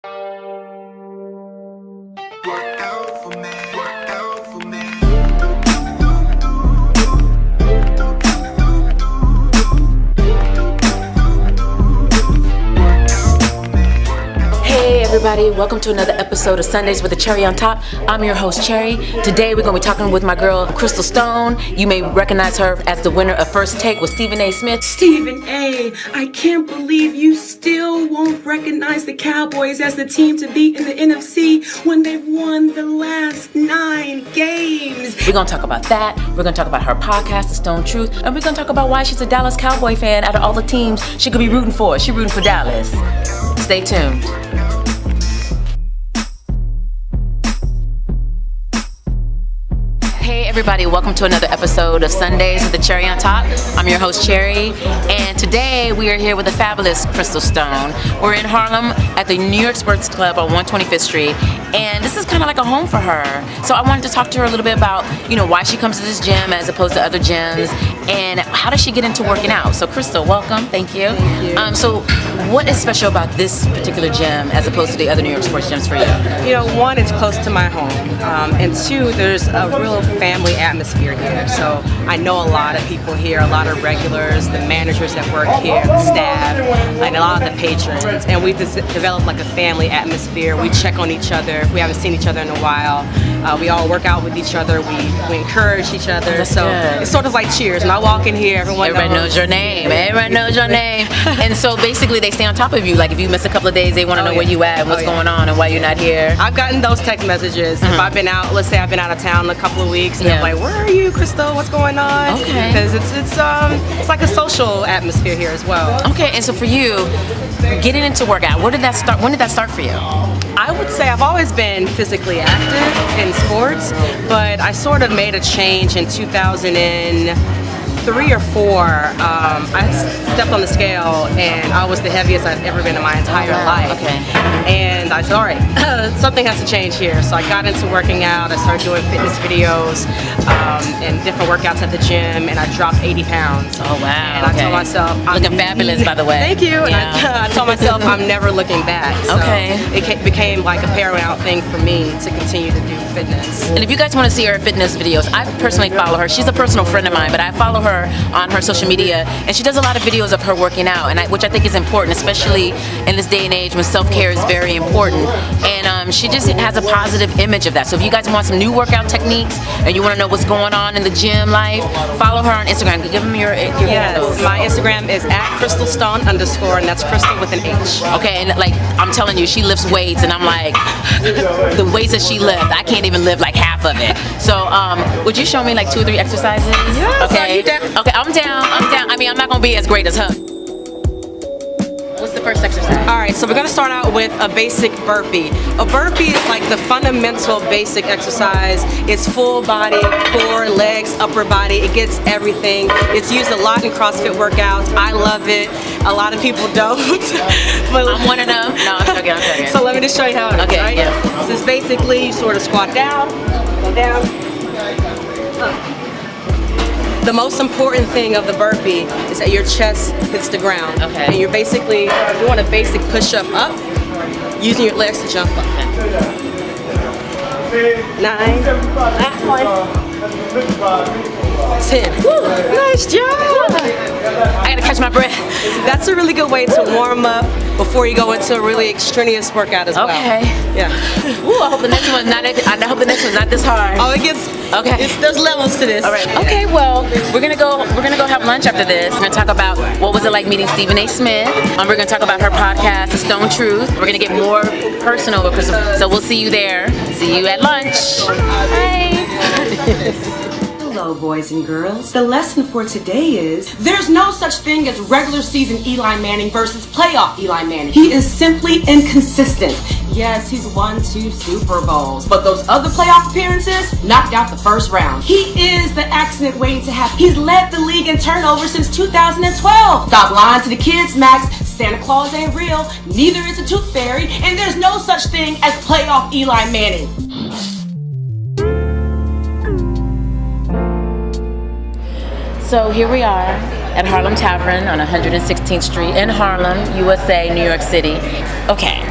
Work out for me, work out for me. Hey everybody, welcome to another episode of Sundays with a Cherry on Top. I'm your host Cherry. Today we're going to be talking with my girl Chrystal Stone. You may recognize her as the winner of First Take with Stephen A. Smith. Stephen A., I can't believe you still won't recognize the Cowboys as the team to beat in the NFC when they've won the last 9 games. We're going to talk about that. We're going to talk about her podcast, The Stone Truth. And we're going to talk about why she's a Dallas Cowboy fan out of all the teams she could be rooting for. She's rooting for Dallas. Stay tuned. Hey everybody, welcome to another episode of Sundays with the Cherry on Top. I'm your host Cherry, and today we are here with the fabulous Chrystal Stone. We're in Harlem at the New York Sports Club on 125th Street, and this is kind of like a home for her. So I wanted to talk to her a little bit about, why she comes to this gym as opposed to other gyms, and how does she get into working out. So Chrystal, welcome. Thank you. So what is special about this particular gym as opposed to the other New York sports gyms for you? One, it's close to my home, and two, there's a real family atmosphere here. So I know a lot of people here, a lot of regulars, the managers that work here, the staff, like a lot of the patrons, and we've developed like a family atmosphere. We check on each other if we haven't seen each other in a while. We all work out with each other. We encourage each other. That's so good. It's sort of like cheers. When I walk in here, everybody knows your name. Everyone knows your name. And so basically they stay on top of you. Like if you miss a couple of days, they want to know where you at and what's going on and why you're not here. I've gotten those text messages. If I've been out, let's say I've been out of town a couple of weeks, and they're like, "Where are you, Chrystal? What's going on?" Okay. Because it's like a social atmosphere here as well. Okay, and so for you, getting into workout, where did that start? When did that start for you? I would say I've always been physically active in sports, but I sort of made a change in 2003 or 4. I stepped on the scale and I was the heaviest I've ever been in my entire life. Okay. And I said, all right, something has to change here. So I got into working out. I started doing fitness videos and different workouts at the gym, and I dropped 80 pounds. Oh, wow. And I told myself, looking fabulous, by the way. Thank you. Yeah. And I told myself I'm never looking back. So it became like a paramount thing for me to continue to do fitness. And if you guys want to see her fitness videos, I personally follow her. She's a personal friend of mine, but I follow her on her social media, and she does a lot of videos of her working out, and which I think is important, especially in this day and age when self-care is very important. And she just has a positive image of that. So if you guys want some new workout techniques and you want to know what's going on in the gym life, follow her on Instagram. Give them your handles. My Instagram is @Chrystal Stone _, and that's Chrystal with an H. Okay, and like I'm telling you, she lifts weights, and I'm like, the weights that she lifts, I can't even lift like half of it. So would you show me like 2 or 3 exercises? Yeah. Okay. Okay, I'm down. I mean, I'm not gonna be as great as her. What's the first exercise? All right, so we're gonna start out with a basic burpee. A burpee is like the fundamental basic exercise. It's full body, core, legs, upper body. It gets everything. It's used a lot in CrossFit workouts. I love it. A lot of people don't. But I'm one of them. No, I'm joking. So let me just show you how it is. Okay, right? yeah. So it's basically you sort of squat down, go down, up. The most important thing of the burpee is that your chest hits the ground. Okay. And you're basically doing a basic push-up up, using your legs to jump up. 9, last one, 10. Woo, nice job! I gotta catch my breath. That's a really good way to warm up before you go into a really extraneous workout as well. Okay. Yeah. Ooh, I hope the next one's not. I hope the next one's not this hard. Oh, it gets. Okay. There's levels to this. All right. Okay. Well, we're gonna go have lunch after this. We're gonna talk about what was it like meeting Stephen A. Smith. We're gonna talk about her podcast, The Stone Truth. We're gonna get more personal with Chrystal. So we'll see you there. See you at lunch. Bye. Hello, boys and girls. The lesson for today is there's no such thing as regular season Eli Manning versus playoff Eli Manning. He is simply inconsistent. Yes, he's won 2 Super Bowls, but those other playoff appearances knocked out the first round. He is the accident waiting to happen. He's led the league in turnovers since 2012. Stop lying to the kids, Max. Santa Claus ain't real, neither is a tooth fairy, and there's no such thing as playoff Eli Manning. So here we are at Harlem Tavern on 116th Street in Harlem, USA, New York City. Okay,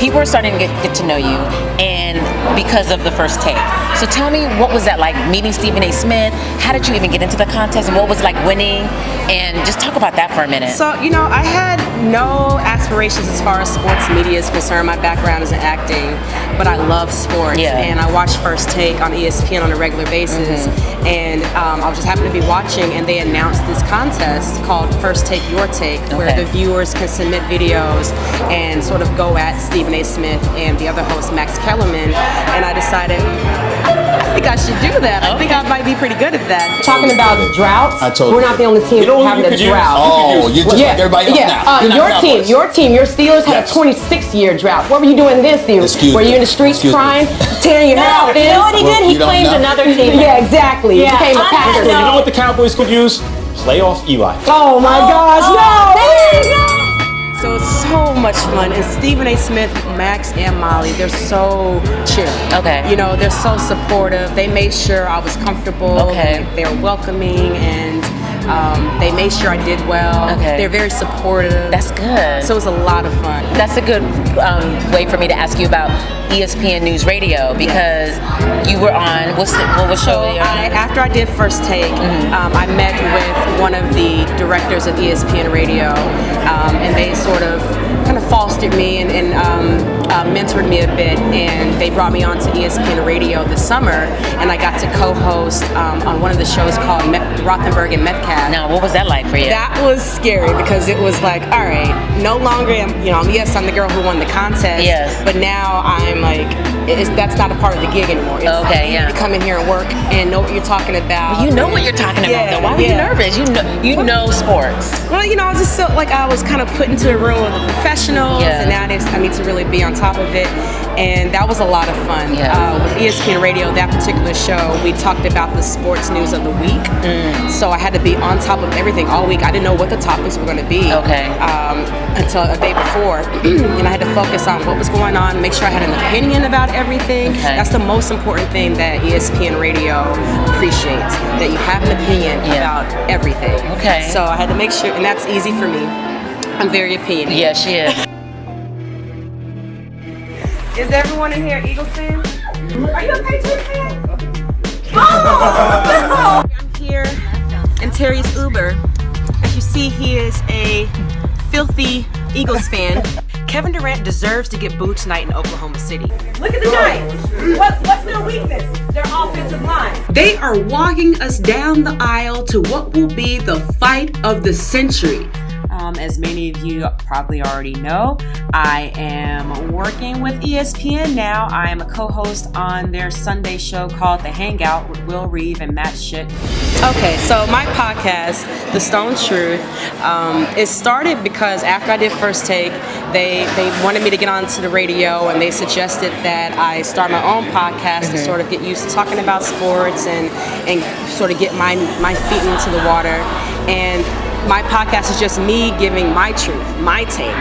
people are starting to get to know you, and because of the first take. So tell me, what was that like, meeting Stephen A. Smith? How did you even get into the contest, and what was it like winning? And just talk about that for a minute. So, I had no aspirations as far as sports media is concerned. My background is in acting, but I love sports. Yeah. And I watch First Take on ESPN on a regular basis. And I was just happened to be watching, and they announced this contest called First Take Your Take, where the viewers can submit videos and sort of go at Stephen A. Smith and the other host, Max Kellerman. And I decided, I think I should do that. I think I might be pretty good at that. Talking about droughts, we're not the only team having a drought. Oh, you're just like everybody else now. Your team, your Steelers had a 26-year drought. What were you doing this year? Were you in the streets crying, tearing your hair out? You know what he did? He claimed another team. Yeah, exactly. Yeah. Became a Packers. You know what the Cowboys could use? Playoff Eli. Oh my gosh, no! There you go. So it's so much fun. And Stephen A. Smith, Max, and Molly, they're so chill. Okay. They're so supportive. They made sure I was comfortable. Okay. They were welcoming, and they made sure I did well. Okay. They're very supportive. That's good. So it was a lot of fun. That's a good way for me to ask you about ESPN News Radio, because you were on, what show were you on? After I did First Take, I met with one of the directors of ESPN Radio, and they sort of kind of fostered me and mentored me a bit, and they brought me on to ESPN Radio this summer, and I got to co-host on one of the shows called Rothenberg and Metcalf. Now, what was that like for you? That was scary, because it was like, all right, no longer I'm the girl who won the contest, Yes. but now I'm like, that's not a part of the gig anymore. It's Okay, yeah. to come in here and work and know what you're talking about. You know what you're talking about, though. Why were you nervous? You know sports. Well, I was just so, like, I was kind of put into a room with the professionals, and now I need to really be on top of it, and that was a lot of fun. With ESPN Radio, that particular show, we talked about the sports news of the week, so I had to be on top of everything all week. I didn't know what the topics were going to be until a day before, and I had to focus on what was going on, make sure I had an opinion about everything. That's the most important thing that ESPN Radio appreciates, that you have an opinion about everything. So I had to make sure, and that's easy for me. I'm very opinionated. Yeah, she is. Is everyone in here Eagles fan? Are you a Patriots fan? Oh! I'm here in Terry's Uber. As you see, he is a filthy Eagles fan. Kevin Durant deserves to get booed tonight in Oklahoma City. Look at the Giants. What's their weakness? Their offensive line. They are walking us down the aisle to what will be the fight of the century. As many of you probably already know, I am working with ESPN now. I am a co-host on their Sunday show called The Hangout with Will Reeve and Matt Schitt. Okay, so my podcast, The Stone Truth, it started because after I did First Take, they wanted me to get onto the radio, and they suggested that I start my own podcast to sort of get used to talking about sports and sort of get my feet into the water. And my podcast is just me giving my truth, my take,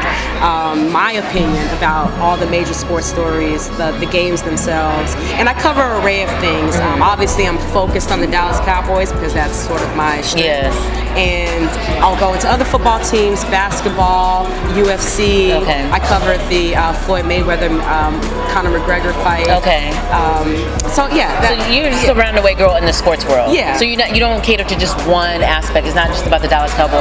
my opinion about all the major sports stories, the games themselves, and I cover an array of things. Obviously, I'm focused on the Dallas Cowboys because that's sort of my strength. And I'll go into other football teams, basketball, UFC. I covered the Floyd Mayweather, Conor McGregor fight. So you're just a roundabout girl in the sports world. So you don't cater to just one aspect. It's not just about the Dallas Cowboys.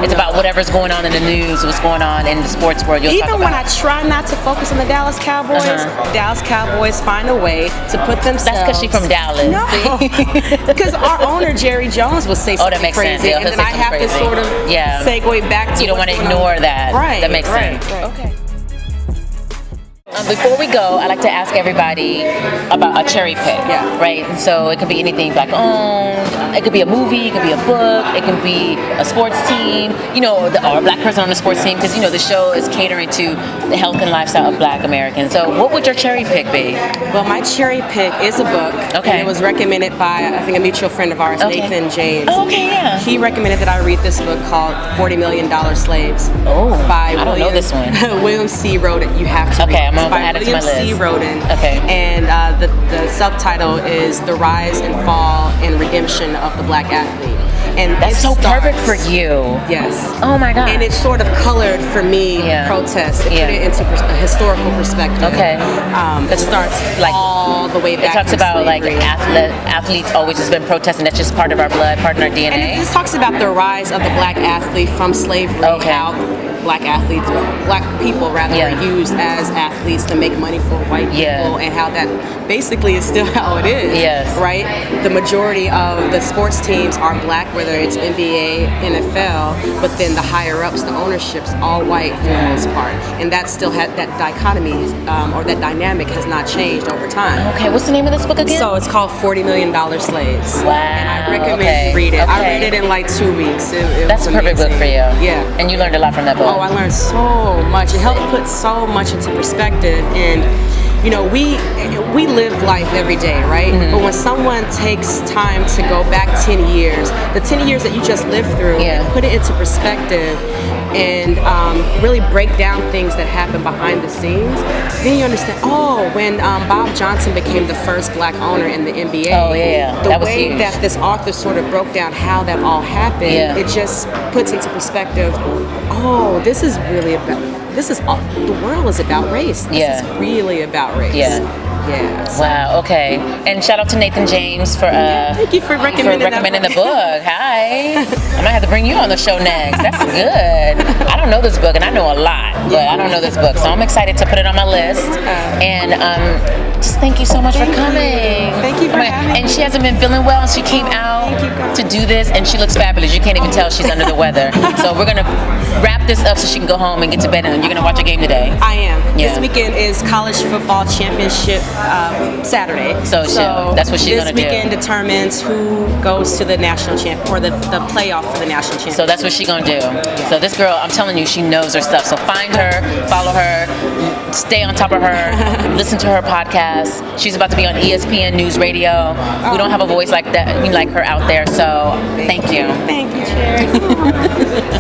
It's about whatever's going on in the news, what's going on in the sports world. Even when I try not to focus on the Dallas Cowboys, Dallas Cowboys find a way to put themselves. That's because she's from Dallas. No, because our owner Jerry Jones would say something crazy, and then I have to sort of segue back to. You don't want to ignore that. Right. That makes sense. Okay. Before we go, I like to ask everybody about a cherry pick, right? So it could be anything black owned, it could be a movie, it could be a book, it can be a sports team, or a black person on a sports team, because the show is catering to the health and lifestyle of black Americans. So what would your cherry pick be? Well, my cherry pick is a book. And it was recommended by, I think, a mutual friend of ours, Nathan James. He recommended that I read this book called $40 Million Slaves. By I don't know this one. William C. Roden. You have to read it. By William C. Roden. And the subtitle is The Rise and Fall and Redemption of the Black Athlete. And that's so perfect for you. Yes. Oh my God. And it sort of colored for me protest. It put it into a historical perspective. Okay. It starts like all the way back. It talks about slavery. like athletes always just been protesting. That's just part of our blood, part of our DNA. And it talks about the rise of the black athlete from slavery. Okay. How black people were used as athletes to make money for white people, and how that basically is still how it is. Yes. Right? The majority of the sports teams are black, whether it's NBA, NFL, but then the higher ups, the ownerships, all white for the most part. And that still had that dichotomy or that dynamic has not changed over time. Okay, what's the name of this book again? So it's called $40 Million Slaves. Wow. And I recommend you read it. I read it in like 2 weeks. That's a perfect book for you. Yeah. And you learned a lot from that book. Oh, I learned so much. It helped put so much into perspective. And you know, we live life every day, right? Mm-hmm. But when someone takes time to go back 10 years, the 10 years that you just lived through, and put it into perspective and really break down things that happen behind the scenes, then you understand, when Bob Johnson became the first black owner in the NBA, the that was way huge. that this author sort of broke down how that all happened, it just puts into perspective, this is really about, the world is about race. This is really about race. So. Wow. Okay. And shout out to Nathan James for thank you for recommending the book. Hi. I might have to bring you on the show next. That's good. I don't know this book, and I know a lot, but I don't know this book, so I'm excited to put it on my list. And just thank you so much for coming. Thank you for having me. And she hasn't been feeling well, and she came out to do this, and she looks fabulous. You can't even tell she's under the weather. So we're gonna wrap this up so she can go home and get to bed, and you're gonna watch a game today. I am. This weekend is college football championship Saturday. So that's what she's gonna do. This weekend determines who goes to the national champ or the playoff for the national championship. So that's what she's gonna do. So this girl, I'm telling you, she knows her stuff. So find her, follow her, stay on top of her, listen to her podcast. She's about to be on ESPN News Radio. We don't have a voice like that, like her out there. So thank you. Thank you, Cherry.